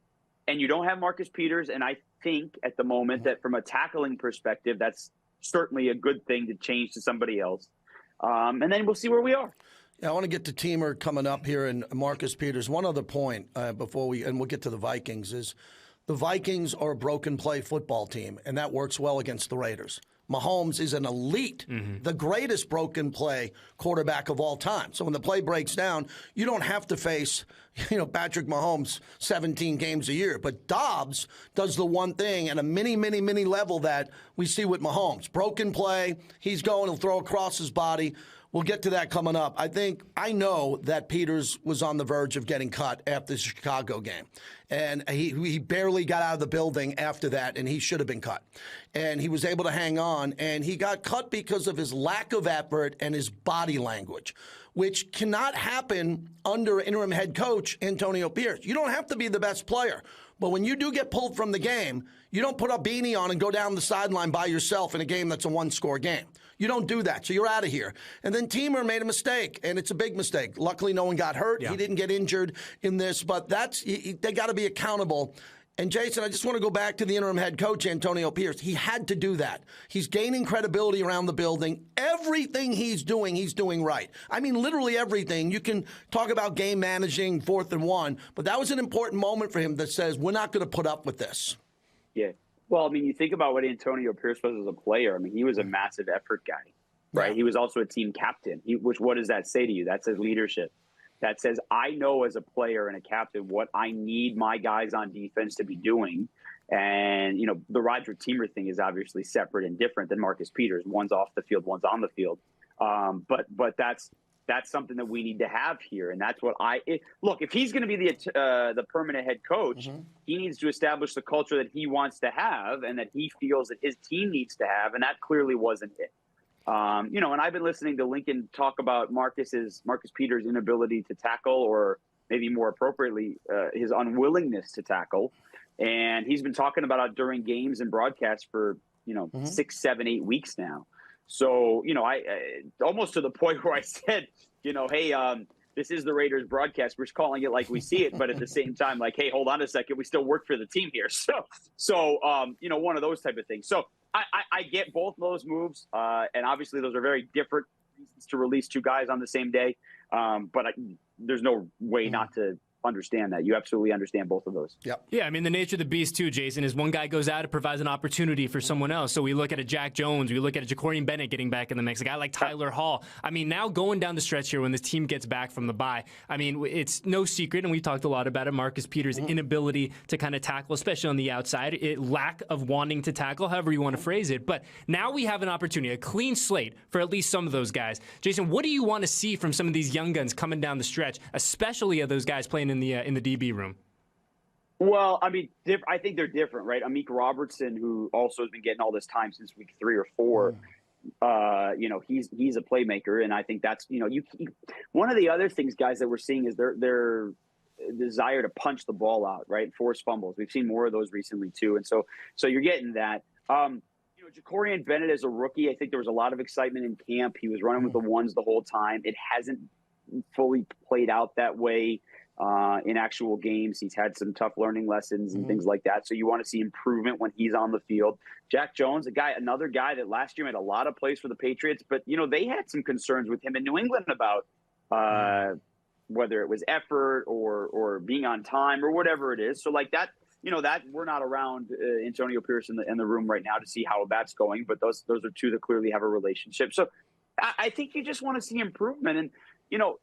and you don't have Marcus Peters. And I think at the moment that from a tackling perspective, that's certainly a good thing to change to somebody else. And then we'll see where we are. Yeah, I want to get to Teamer coming up here and Marcus Peters. One other point before we'll get to the Vikings is the Vikings are a broken play football team, and that works well against the Raiders. Mahomes is an elite, the greatest broken play quarterback of all time. So when the play breaks down, you don't have to face, Patrick Mahomes 17 games a year. But Dobbs does the one thing at a mini level that we see with Mahomes. Broken play, he's going, he'll throw across his body. We'll get to that coming up. I know that Peters was on the verge of getting cut after the Chicago game. And he barely got out of the building after that, and he should have been cut. And he was able to hang on, and he got cut because of his lack of effort and his body language, which cannot happen under interim head coach Antonio Pierce. You don't have to be the best player. But when you do get pulled from the game, you don't put a beanie on and go down the sideline by yourself in a game that's a one-score game. You don't do that, so you're out of here. And then Teamer made a mistake, and it's a big mistake. Luckily, no one got hurt. Yeah. He didn't get injured in this, but they got to be accountable. And, Jason, I just want to go back to the interim head coach, Antonio Pierce. He had to do that. He's gaining credibility around the building. Everything he's doing right. I mean, literally everything. You can talk about game managing 4th and 1, but that was an important moment for him that says, we're not going to put up with this. Yeah. Well, I mean, you think about what Antonio Pierce was as a player. I mean, he was a massive effort guy, right? Yeah. He was also a team captain, what does that say to you? That says leadership. That says, I know as a player and a captain what I need my guys on defense to be doing. And, the Roderic Teamer thing is obviously separate and different than Marcus Peters. One's off the field, one's on the field. But that's something that we need to have here. And that's what look, if he's going to be the permanent head coach, he needs to establish the culture that he wants to have and that he feels that his team needs to have. And that clearly wasn't it. And I've been listening to Lincoln talk about Marcus Peters' inability to tackle, or maybe more appropriately, his unwillingness to tackle. And he's been talking about it during games and broadcasts for, 6, 7, 8 weeks now. So, I almost to the point where I said, hey, this is the Raiders broadcast. We're just calling it like we see it. But at the same time, like, hey, hold on a second. We still work for the team here. So one of those type of things. So I get both of those moves. And obviously those are very different reasons to release 2 guys on the same day. But there's no way not to understand that. You absolutely understand both of those. Yep. Yeah, I mean, the nature of the beast, too, Jason, is one guy goes out, it provides an opportunity for someone else. So we look at a Jack Jones, we look at a Jacorian Bennett getting back in the mix, a guy like Tyler Hall. I mean, now going down the stretch here when this team gets back from the bye, I mean, it's no secret, and we've talked a lot about it, Marcus Peters' inability to kind of tackle, especially on the outside, lack of wanting to tackle, however you want to phrase it. But now we have an opportunity, a clean slate for at least some of those guys. Jason, what do you want to see from some of these young guns coming down the stretch, especially of those guys playing in the DB room? Well, I mean, I think they're different, right? Amik Robertson, who also has been getting all this time since week 3 or 4, he's a playmaker, and I think that's one of the other things, guys, that we're seeing is their desire to punch the ball out, right? Force fumbles. We've seen more of those recently too, and so you're getting that. Jacorian Bennett as a rookie, I think there was a lot of excitement in camp. He was running with the ones the whole time. It hasn't fully played out that way in actual games. He's had some tough learning lessons and things like that. So you want to see improvement when he's on the field. Jack Jones, another guy that last year made a lot of plays for the Patriots, but they had some concerns with him in New England about whether it was effort or being on time or whatever it is. So like that, that we're not around Antonio Pierce in the room right now to see how that's going, but those are two that clearly have a relationship. So I think you just want to see improvement, and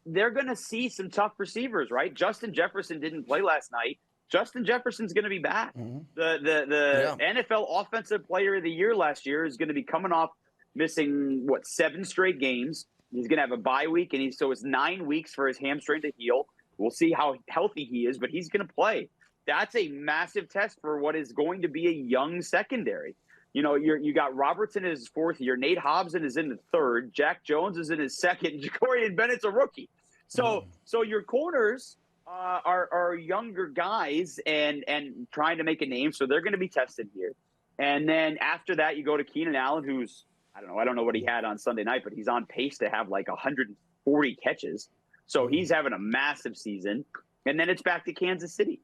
they're going to see some tough receivers, right? Justin Jefferson didn't play last night. Justin Jefferson's going to be back. The NFL Offensive Player of the Year last year is going to be coming off missing 7 straight games. He's going to have a bye week, and so it's 9 weeks for his hamstring to heal. We'll see how healthy he is, but he's going to play. That's a massive test for what is going to be a young secondary. You got Robertson in his 4th year. Nate Hobson is in the 3rd. Jack Jones is in his 2nd. Jacorian Bennett's a rookie. So your corners are younger guys and trying to make a name. So they're going to be tested here. And then after that, you go to Keenan Allen, who's, I don't know what he had on Sunday night, but he's on pace to have like 140 catches. So he's having a massive season. And then it's back to Kansas City.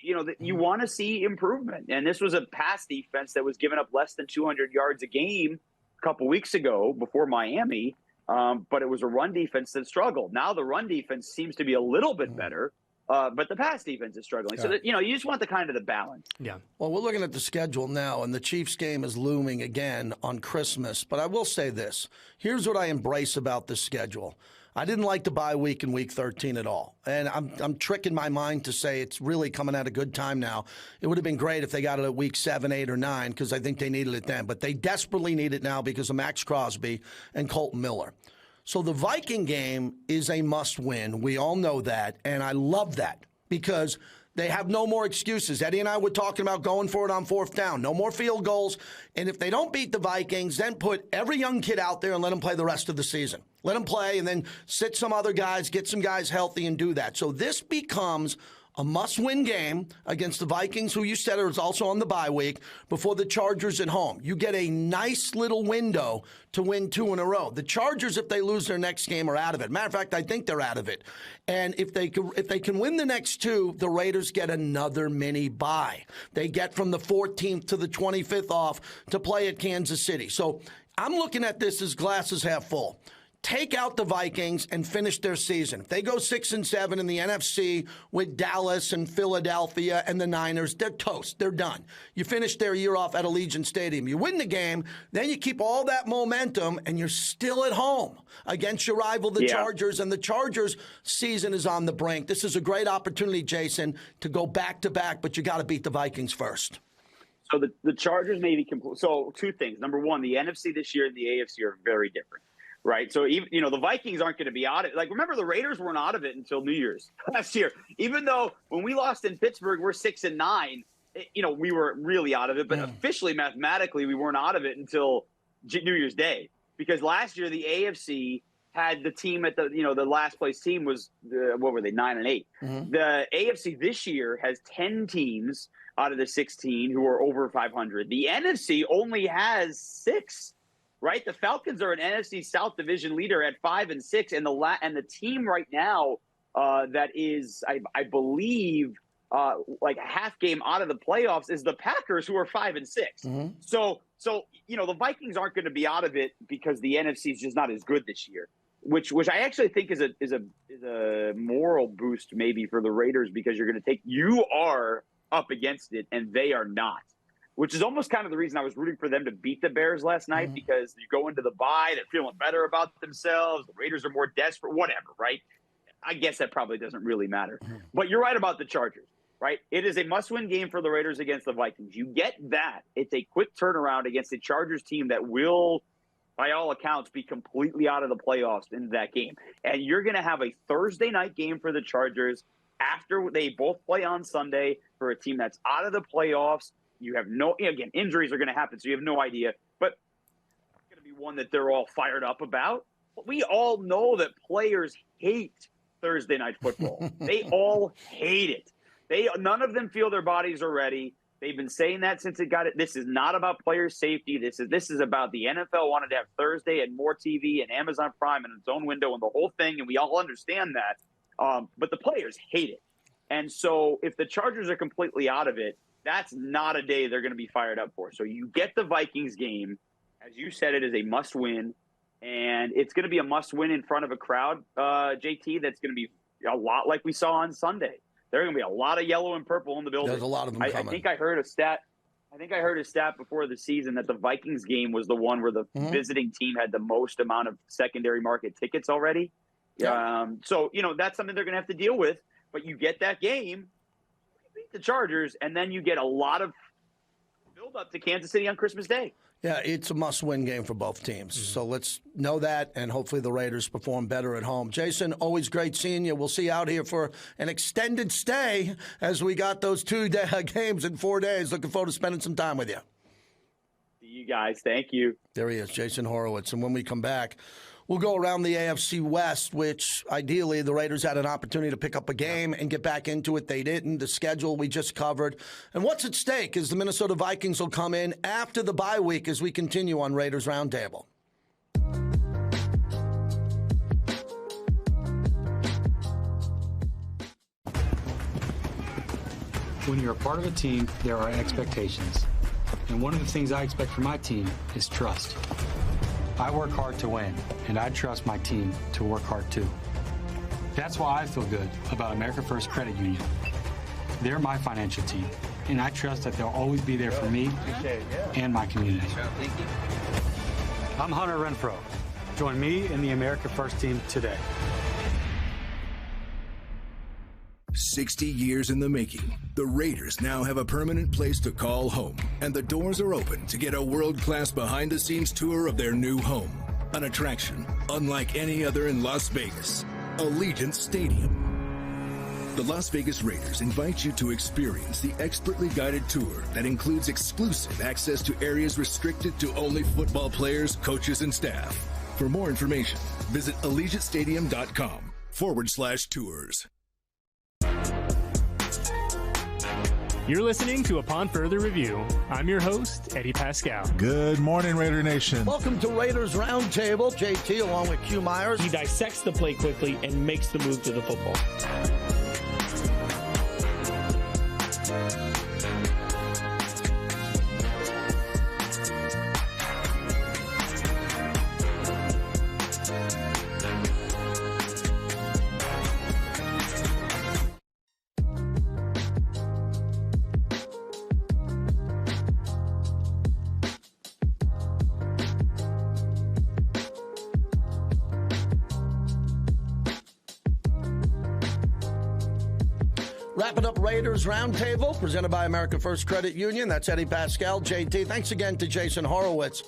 You want to see improvement. And this was a pass defense that was giving up less than 200 yards a game a couple weeks ago before Miami. But it was a run defense that struggled. Now the run defense seems to be a little bit better, but the pass defense is struggling. So that, you just want the balance. Yeah. Well, we're looking at the schedule now, and the Chiefs game is looming again on Christmas. But I will say this. Here's what I embrace about this schedule. I didn't like the bye week in Week 13 at all. And I'm tricking my mind to say it's really coming at a good time now. It would have been great if they got it at Week 7, 8, or 9 because I think they needed it then. But they desperately need it now because of Max Crosby and Colton Miller. So the Viking game is a must-win. We all know that, and I love that because they have no more excuses. Eddie and I were talking about going for it on 4th down. No more field goals. And if they don't beat the Vikings, then put every young kid out there and let them play the rest of the season. Let them play and then sit some other guys, get some guys healthy and do that. So this becomes a must-win game against the Vikings, who you said is also on the bye week, before the Chargers at home. You get a nice little window to win 2 in a row. The Chargers, if they lose their next game, are out of it. Matter of fact, I think they're out of it. And if they can win the next 2, the Raiders get another mini bye. They get from the 14th to the 25th off to play at Kansas City. So I'm looking at this as glasses half full. Take out the Vikings and finish their season. If they go 6-7 in the NFC with Dallas and Philadelphia and the Niners, they're toast. They're done. You finish their year off at Allegiant Stadium. You win the game, then you keep all that momentum, and you're still at home against your rival, the Chargers, and the Chargers' season is on the brink. This is a great opportunity, Jason, to go back-to-back, but you got to beat the Vikings first. So the Chargers may be – so 2 things. Number 1, the NFC this year and the AFC are very different. Right. So, even, the Vikings aren't going to be out of it. Like, remember, the Raiders weren't out of it until New Year's last year. Even though when we lost in Pittsburgh, we're 6-9, we were really out of it. But officially, mathematically, we weren't out of it until New Year's Day. Because last year, the AFC had the team at the last place team was, what were they, 9-8. The AFC this year has 10 teams out of the 16 who are over 500. The NFC only has 6. Right, the Falcons are an NFC South Division leader at 5-6, and the team right now that is, I believe, like a half game out of the playoffs is the Packers, who are 5-6. So the Vikings aren't going to be out of it because the NFC is just not as good this year, which I actually think is a moral boost maybe for the Raiders, because you are up against it and they are not. Which is almost kind of the reason I was rooting for them to beat the Bears last night, because you go into the bye, they're feeling better about themselves. The Raiders are more desperate, whatever, right? I guess that probably doesn't really matter. But you're right about the Chargers, right? It is a must-win game for the Raiders against the Vikings. You get that. It's a quick turnaround against a Chargers team that will, by all accounts, be completely out of the playoffs in that game. And you're going to have a Thursday night game for the Chargers after they both play on Sunday for a team that's out of the playoffs. You have injuries are going to happen, so you have no idea. But it's going to be one that they're all fired up about. But we all know that players hate Thursday night football. They all hate it. None of them feel their bodies are ready. They've been saying that since it got it. This is not about player safety. This is about the NFL wanted to have Thursday and more TV and Amazon Prime and its own window and the whole thing, and we all understand that. But the players hate it. And so if the Chargers are completely out of it, that's not a day they're going to be fired up for. So you get the Vikings game. As you said, it is a must-win, and it's going to be a must-win in front of a crowd, JT, that's going to be a lot like we saw on Sunday. There are going to be a lot of yellow and purple in the building. There's a lot of them coming. I think I heard a stat before the season that the Vikings game was the one where the visiting team had the most amount of secondary market tickets already. Yeah. So, that's something they're going to have to deal with. But you get that game, you beat the Chargers, and then you get a lot of build-up to Kansas City on Christmas Day. Yeah, it's a must-win game for both teams. So let's know that, and hopefully the Raiders perform better at home. Jason, always great seeing you. We'll see you out here for an extended stay as we got those 2 games in 4 days. Looking forward to spending some time with you. See you guys. Thank you. There he is, Jason Horowitz. And when we come back, we'll go around the AFC West, which ideally the Raiders had an opportunity to pick up a game and get back into it. They didn't. The schedule we just covered. And what's at stake is the Minnesota Vikings will come in after the bye week as we continue on Raiders Roundtable. When you're a part of a team, there are expectations. And one of the things I expect from my team is trust. I work hard to win, and I trust my team to work hard too. That's why I feel good about America First Credit Union. They're my financial team, and I trust that they'll always be there for me and my community. I'm Hunter Renfro. Join me in the America First team today. 60 years in the making, the Raiders now have a permanent place to call home, and the doors are open to get a world-class behind-the-scenes tour of their new home. An attraction unlike any other in Las Vegas, Allegiant Stadium. The Las Vegas Raiders invite you to experience the expertly guided tour that includes exclusive access to areas restricted to only football players, coaches, and staff. For more information, visit AllegiantStadium.com/tours. You're listening to Upon Further Review. I'm your host, Eddie Paskal. Good morning, Raider Nation. Welcome to Raiders Roundtable. JT along with Q Myers. He dissects the play quickly and makes the move to the football. Wrapping up Raiders Roundtable, presented by America First Credit Union. That's Eddie Paskal, JT. Thanks again to Jason Horowitz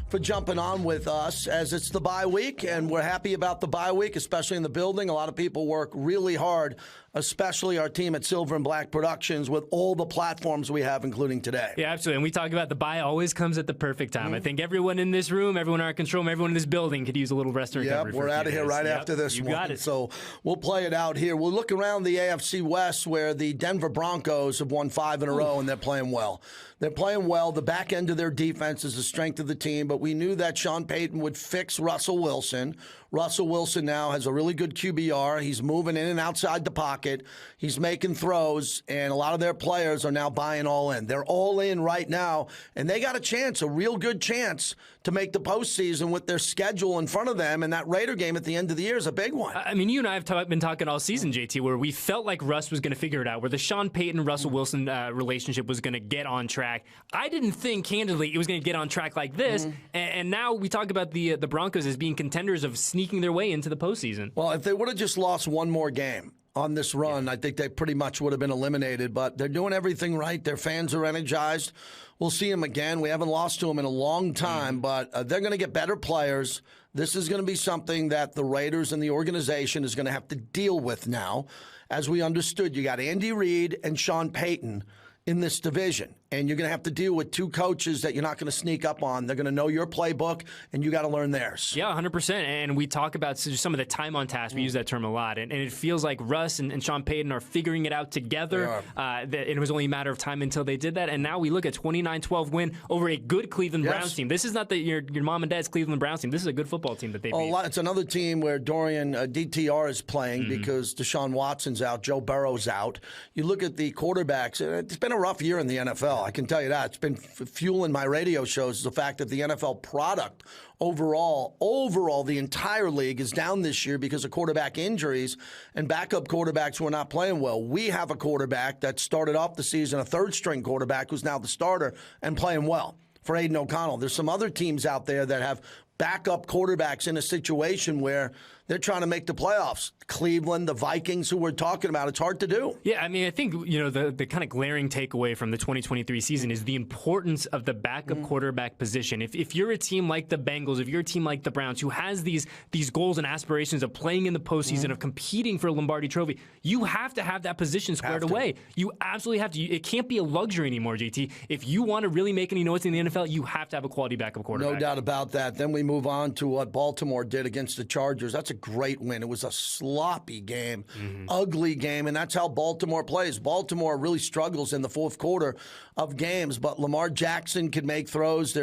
for jumping on with us as it's the bye week, and we're happy about the bye week, especially in the building. A lot of people work really hard, especially our team at Silver and Black Productions, with all the platforms we have, including today. Yeah, absolutely. And we talk about the bye always comes at the perfect time. I think everyone in this room, everyone in our control room, everyone in this building could use a little rest and recovery. We're out of here right after this one. You got it. So we'll play it out here. We'll look around the AFC West, where the Denver Broncos have won 5 in a row, and they're playing well. They're playing well. The back end of their defense is the strength of the team, but we knew that Sean Payton would fix Russell Wilson. Russell Wilson now has a really good QBR. He's moving in and outside the pocket. He's making throws, and a lot of their players are now buying all in. They're all in right now, and they got a chance, a real good chance, to make the postseason with their schedule in front of them, and that Raider game at the end of the year is a big one. I mean, you and I have been talking all season, JT, where we felt like Russ was going to figure it out, where the Sean Payton-Russell Wilson relationship was going to get on track. I didn't think, candidly, it was going to get on track like this, and now we talk about the Broncos as being contenders of sneaking their way into the postseason. Well, if they would have just lost one more game on this run, I think they pretty much would have been eliminated, but they're doing everything right. Their fans are energized. We'll see them again. We haven't lost to them in a long time, but they're going to get better players. This is going to be something that the Raiders and the organization is going to have to deal with now. As we understood, you got Andy Reid and Sean Payton in this division. And you're going to have to deal with two coaches that you're not going to sneak up on. They're going to know your playbook, and you got to learn theirs. Yeah, 100%. And we talk about some of the time on task. We use that term a lot. And it feels like Russ and Sean Payton are figuring it out together. It was only a matter of time until they did that. And now we look at 29-12 win over a good Cleveland Browns team. This is not your mom and dad's Cleveland Browns team. This is a good football team that they beat. It's another team where Dorian DTR is playing because Deshaun Watson's out, Joe Burrow's out. You look at the quarterbacks. It's been a rough year in the NFL. I can tell you that. It's been fueling my radio shows is the fact that the NFL product overall, the entire league is down this year because of quarterback injuries and backup quarterbacks who are not playing well. We have a quarterback that started off the season, a third-string quarterback who's now the starter and playing well for Aiden O'Connell. There's some other teams out there that have backup quarterbacks in a situation where they're trying to make the playoffs. Cleveland, the Vikings, who we're talking about, it's hard to do. Yeah, I mean, I think, the kind of glaring takeaway from the 2023 season is the importance of the backup quarterback position. If you're a team like the Bengals, if you're a team like the Browns, who has these goals and aspirations of playing in the postseason, of competing for a Lombardi trophy, you have to have that position squared away. You absolutely have to. It can't be a luxury anymore, JT. If you want to really make any noise in the NFL, you have to have a quality backup quarterback. No doubt about that. Then we move on to what Baltimore did against the Chargers. That's a great win. It was a sloppy game, ugly game, and that's how Baltimore plays. Baltimore really struggles in the fourth quarter of games, but Lamar Jackson can make throws.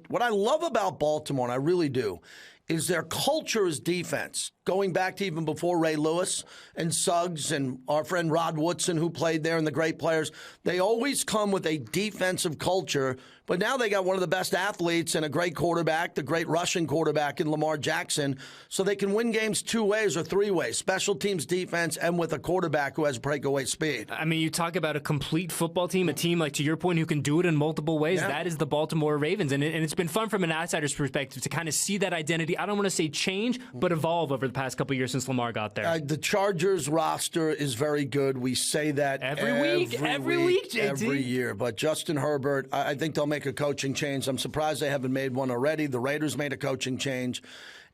What I love about Baltimore, and I really do, is their culture is defense. Going back to even before Ray Lewis and Suggs and our friend Rod Woodson, who played there, and the great players, they always come with a defensive culture. But now they got one of the best athletes and a great quarterback, the great rushing quarterback in Lamar Jackson, so they can win games two ways or three ways, special teams, defense, and with a quarterback who has breakaway speed. I mean, you talk about a complete football team, a team, like to your point, who can do it in multiple ways. Yeah. That is the Baltimore Ravens, and it's been fun from an outsider's perspective to kind of see that identity. I don't want to say change, but evolve over the past couple of years since Lamar got there. The Chargers roster is very good. We say that every week, JT. Every year. But Justin Herbert, I think they'll make a coaching change. I'm surprised they haven't made one already. The Raiders made a coaching change.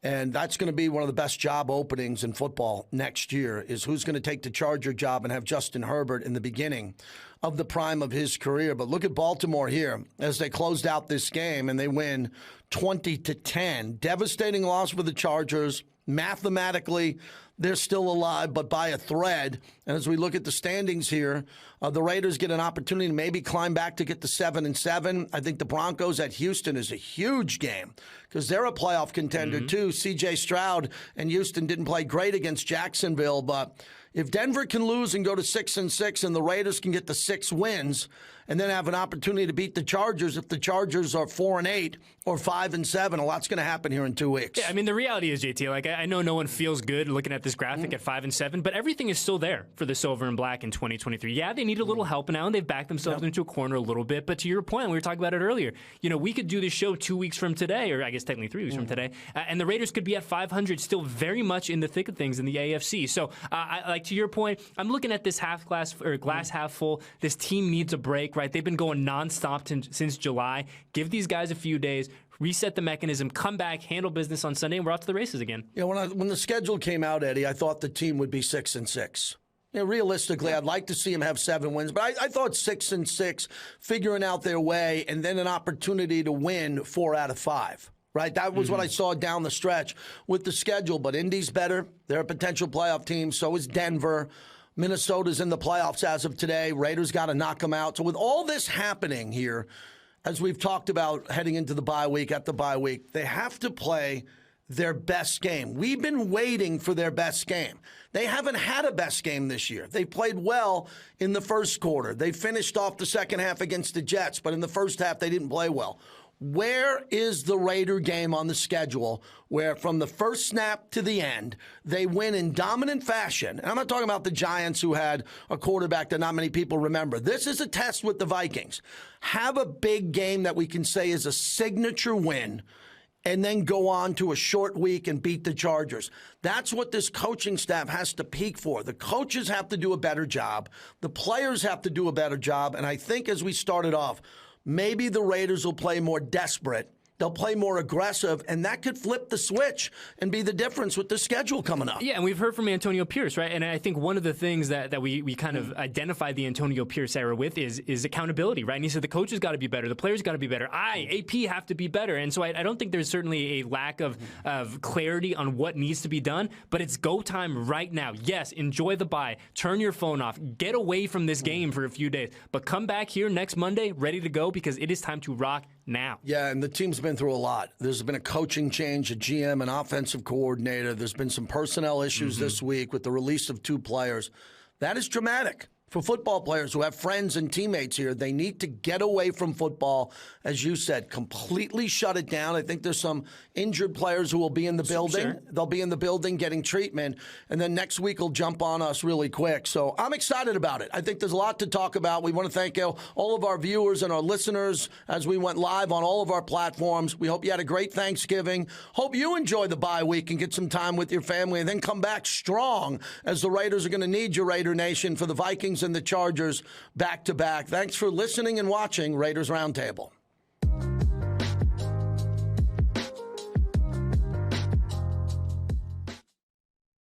And that's going to be one of the best job openings in football next year, is who's going to take the Charger job and have Justin Herbert in the beginning of the prime of his career. But look at Baltimore here as they closed out this game and they win 20-10. Devastating loss for the Chargers. Mathematically, they're still alive, but by a thread. And as we look at the standings here, the Raiders get an opportunity to maybe climb back to get to 7-7. I think the Broncos at Houston is a huge game because they're a playoff contender too. C.J. Stroud and Houston didn't play great against Jacksonville, but if Denver can lose and go to 6-6 and the Raiders can get the 6 wins and then have an opportunity to beat the Chargers, if the Chargers are 4-8 or 5-7, a lot's going to happen here in 2 weeks. Yeah, I mean, the reality is, JT, like I know no one feels good looking at this graphic at 5-7, but everything is still there for the Silver and Black in 2023. Yeah, they need a little help now, and they've backed themselves into a corner a little bit. But to your point, we were talking about it earlier. We could do this show 2 weeks from today, or I guess technically 3 weeks from today, and the Raiders could be at 500, still very much in the thick of things in the AFC. So, like to your point, I'm looking at this glass half full. This team needs a break, right? They've been going nonstop since July. Give these guys a few days. Reset the mechanism, come back, handle business on Sunday, and we're out to the races again. Yeah, when the schedule came out, Eddie, I thought the team would be 6-6. Realistically, I'd like to see them have 7 wins, but I thought 6-6, figuring out their way, and then an opportunity to win 4 out of 5. Right? That was what I saw down the stretch with the schedule. But Indy's better. They're a potential playoff team. So is Denver. Minnesota's in the playoffs as of today. Raiders got to knock them out. So with all this happening here, as we've talked about heading into the bye week, they have to play their best game. We've been waiting for their best game. They haven't had a best game this year. They played well in the first quarter. They finished off the second half against the Jets, but in the first half they didn't play well. Where is the Raider game on the schedule where from the first snap to the end, they win in dominant fashion? And I'm not talking about the Giants who had a quarterback that not many people remember. This is a test with the Vikings. Have a big game that we can say is a signature win and then go on to a short week and beat the Chargers. That's what this coaching staff has to peak for. The coaches have to do a better job. The players have to do a better job. And I think as we started off, maybe the Raiders will play more desperate They'll play more aggressive, and that could flip the switch and be the difference with the schedule coming up. Yeah, and we've heard from Antonio Pierce, right? And I think one of the things that we kind of identified the Antonio Pierce era with is accountability, right? And he said the coaches got to be better, the players got to be better. AP have to be better. And so I don't think there's certainly a lack of clarity on what needs to be done, but it's go time right now. Yes, enjoy the bye. Turn your phone off. Get away from this game for a few days. But come back here next Monday ready to go because it is time to rock now. Yeah, and the team's been through a lot. There's been a coaching change, a GM, an offensive coordinator. There's been some personnel issues this week with the release of 2 players. That is dramatic. For football players who have friends and teammates here, they need to get away from football, as you said, completely shut it down. I think there's some injured players who will be in the building. Sure. They'll be in the building getting treatment, and then next week will jump on us really quick. So I'm excited about it. I think there's a lot to talk about. We want to thank all of our viewers and our listeners as we went live on all of our platforms. We hope you had a great Thanksgiving. Hope you enjoy the bye week and get some time with your family and then come back strong as the Raiders are going to need your Raider Nation for the Vikings and the Chargers back-to-back. Thanks for listening and watching Raiders Roundtable.